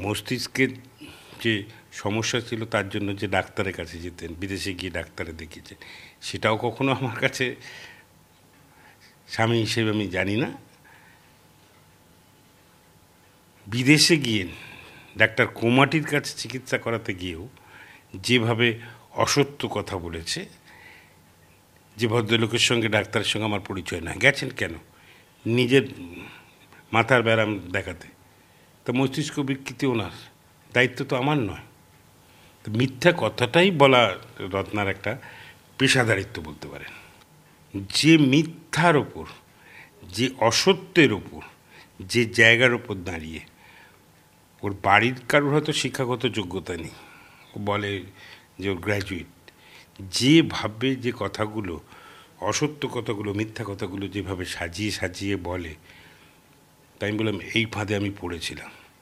মস্তিষ্কের যে সমস্যা ছিল তার জন্য যে ডাক্তারের কাছে যেতেন, বিদেশে গিয়ে ডাক্তারে দেখিয়েছেন, সেটাও কখনো আমার কাছে স্বামী হিসেবে আমি জানি না। বিদেশে গিয়ে ডাক্তার কোমাটির কাছে চিকিৎসা করাতে গিয়েও যেভাবে অসত্য কথা বলেছে, যে ভদ্রলোকের সঙ্গে ডাক্তারের সঙ্গে আমার পরিচয় না, গেছেন কেন? নিজের মাথার ব্যায়াম দেখাতে। তা মস্তিষ্ক বিকৃতি ওনার, দায়িত্ব তো আমার নয়। তো মিথ্যা কথাটাই বলা রত্নার একটা পেশাদারিত্ব বলতে পারেন। যে মিথ্যার ওপর, যে অসত্যের ওপর, যে জায়গার ওপর দাঁড়িয়ে ওর বাড়ির কারোর হয়তো শিক্ষাগত যোগ্যতা নেই, ও বলে যে ওর গ্র্যাজুয়েট, যেভাবে যে কথাগুলো, অসত্য কথাগুলো, মিথ্যা কথাগুলো যেভাবে সাজিয়ে সাজিয়ে বলে, তাই আমি বললাম এই ফাঁদে আমি পড়েছিলাম।